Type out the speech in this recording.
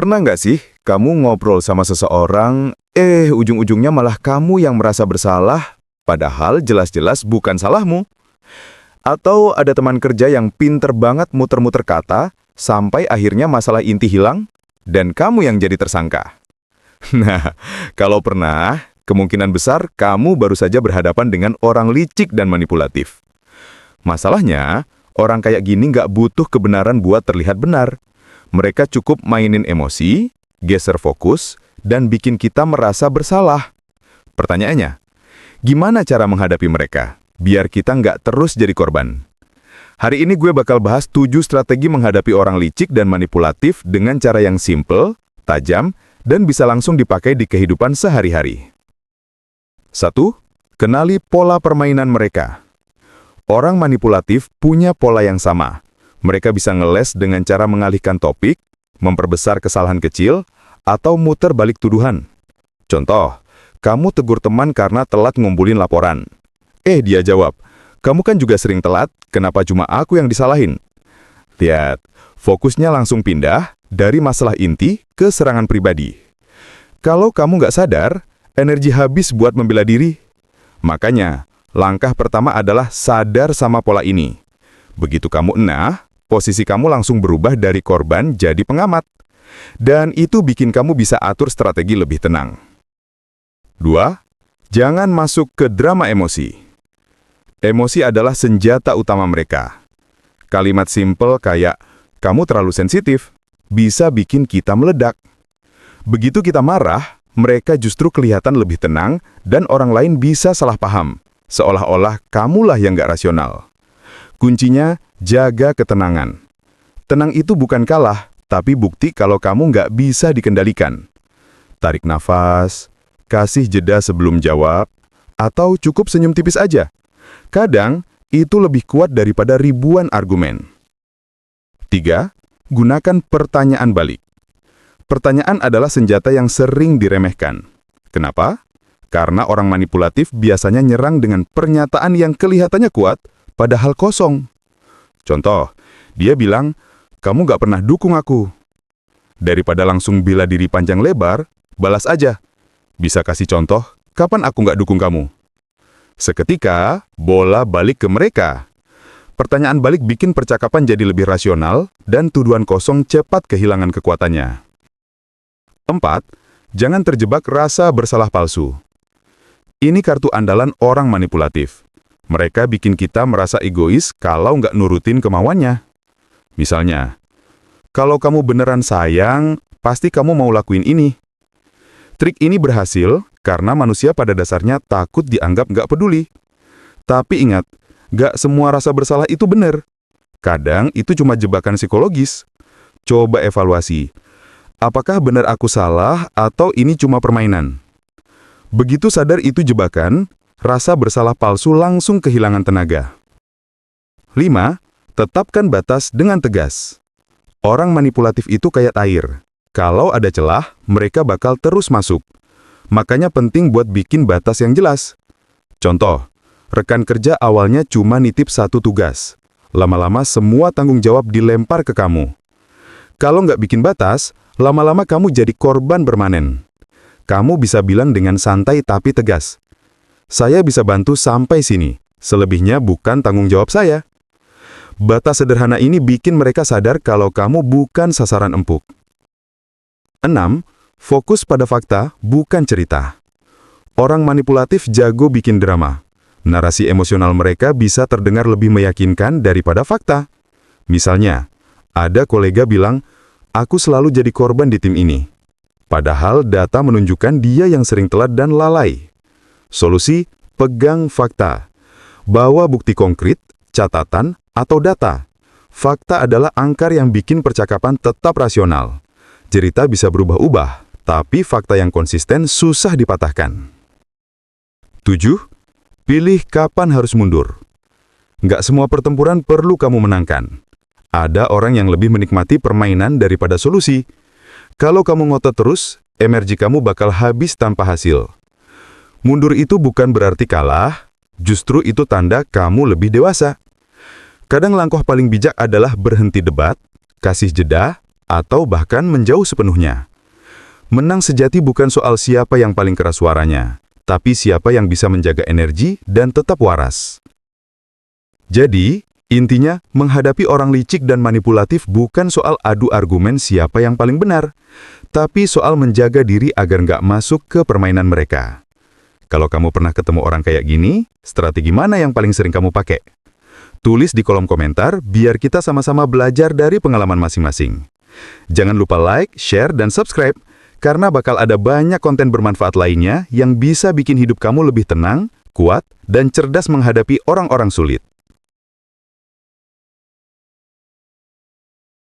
Pernah nggak sih kamu ngobrol sama seseorang, ujung-ujungnya malah kamu yang merasa bersalah, padahal jelas-jelas bukan salahmu? Atau ada teman kerja yang pinter banget muter-muter kata, sampai akhirnya masalah inti hilang, dan kamu yang jadi tersangka? Nah, kalau pernah, kemungkinan besar kamu baru saja berhadapan dengan orang licik dan manipulatif. Masalahnya, orang kayak gini nggak butuh kebenaran buat terlihat benar. Mereka cukup mainin emosi, geser fokus, dan bikin kita merasa bersalah. Pertanyaannya, gimana cara menghadapi mereka, biar kita nggak terus jadi korban? Hari ini gue bakal bahas 7 strategi menghadapi orang licik dan manipulatif dengan cara yang simple, tajam, dan bisa langsung dipakai di kehidupan sehari-hari. 1. Kenali pola permainan mereka. Orang manipulatif punya pola yang sama. Mereka bisa ngeles dengan cara mengalihkan topik, memperbesar kesalahan kecil, atau muter balik tuduhan. Contoh, kamu tegur teman karena telat ngumpulin laporan. Dia jawab, kamu kan juga sering telat, kenapa cuma aku yang disalahin? Lihat, fokusnya langsung pindah dari masalah inti ke serangan pribadi. Kalau kamu nggak sadar, energi habis buat membela diri. Makanya, langkah pertama adalah sadar sama pola ini. Begitu kamu posisi kamu langsung berubah dari korban jadi pengamat. Dan itu bikin kamu bisa atur strategi lebih tenang. 2. Jangan masuk ke drama emosi. Emosi adalah senjata utama mereka. Kalimat simpel kayak, kamu terlalu sensitif, bisa bikin kita meledak. Begitu kita marah, mereka justru kelihatan lebih tenang dan orang lain bisa salah paham, seolah-olah kamulah yang nggak rasional. Kuncinya, jaga ketenangan. Tenang itu bukan kalah, tapi bukti kalau kamu nggak bisa dikendalikan. Tarik nafas, kasih jeda sebelum jawab, atau cukup senyum tipis aja. Kadang, itu lebih kuat daripada ribuan argumen. 3. Gunakan pertanyaan balik. Pertanyaan adalah senjata yang sering diremehkan. Kenapa? Karena orang manipulatif biasanya nyerang dengan pernyataan yang kelihatannya kuat, padahal kosong. Contoh, dia bilang, kamu gak pernah dukung aku. Daripada langsung bela diri panjang lebar, balas aja. Bisa kasih contoh, kapan aku gak dukung kamu? Seketika, bola balik ke mereka. Pertanyaan balik bikin percakapan jadi lebih rasional, dan tuduhan kosong cepat kehilangan kekuatannya. 4. Jangan terjebak rasa bersalah palsu. Ini kartu andalan orang manipulatif. Mereka bikin kita merasa egois kalau nggak nurutin kemauannya. Misalnya, kalau kamu beneran sayang, pasti kamu mau lakuin ini. Trik ini berhasil karena manusia pada dasarnya takut dianggap nggak peduli. Tapi ingat, nggak semua rasa bersalah itu benar. Kadang itu cuma jebakan psikologis. Coba evaluasi. Apakah benar aku salah atau ini cuma permainan? Begitu sadar itu jebakan, rasa bersalah palsu langsung kehilangan tenaga. 5. Tetapkan batas dengan tegas. Orang manipulatif itu kayak air. Kalau ada celah, mereka bakal terus masuk. Makanya penting buat bikin batas yang jelas. Contoh, rekan kerja awalnya cuma nitip satu tugas. Lama-lama semua tanggung jawab dilempar ke kamu. Kalau nggak bikin batas, lama-lama kamu jadi korban permanen. Kamu bisa bilang dengan santai tapi tegas, saya bisa bantu sampai sini, selebihnya bukan tanggung jawab saya. Batas sederhana ini bikin mereka sadar kalau kamu bukan sasaran empuk. 6. Fokus pada fakta, bukan cerita. Orang manipulatif jago bikin drama. Narasi emosional mereka bisa terdengar lebih meyakinkan daripada fakta. Misalnya, ada kolega bilang, aku selalu jadi korban di tim ini. Padahal data menunjukkan dia yang sering telat dan lalai. Solusi, pegang fakta. Bawa bukti konkret, catatan, atau data. Fakta adalah angkar yang bikin percakapan tetap rasional. Cerita bisa berubah-ubah, tapi fakta yang konsisten susah dipatahkan. 7. Pilih kapan harus mundur. Nggak semua pertempuran perlu kamu menangkan. Ada orang yang lebih menikmati permainan daripada solusi. Kalau kamu ngotot terus, energi kamu bakal habis tanpa hasil. Mundur itu bukan berarti kalah, justru itu tanda kamu lebih dewasa. Kadang langkah paling bijak adalah berhenti debat, kasih jeda, atau bahkan menjauh sepenuhnya. Menang sejati bukan soal siapa yang paling keras suaranya, tapi siapa yang bisa menjaga energi dan tetap waras. Jadi, intinya, menghadapi orang licik dan manipulatif bukan soal adu argumen siapa yang paling benar, tapi soal menjaga diri agar nggak masuk ke permainan mereka. Kalau kamu pernah ketemu orang kayak gini, strategi mana yang paling sering kamu pakai? Tulis di kolom komentar biar kita sama-sama belajar dari pengalaman masing-masing. Jangan lupa like, share, dan subscribe, karena bakal ada banyak konten bermanfaat lainnya yang bisa bikin hidup kamu lebih tenang, kuat, dan cerdas menghadapi orang-orang sulit.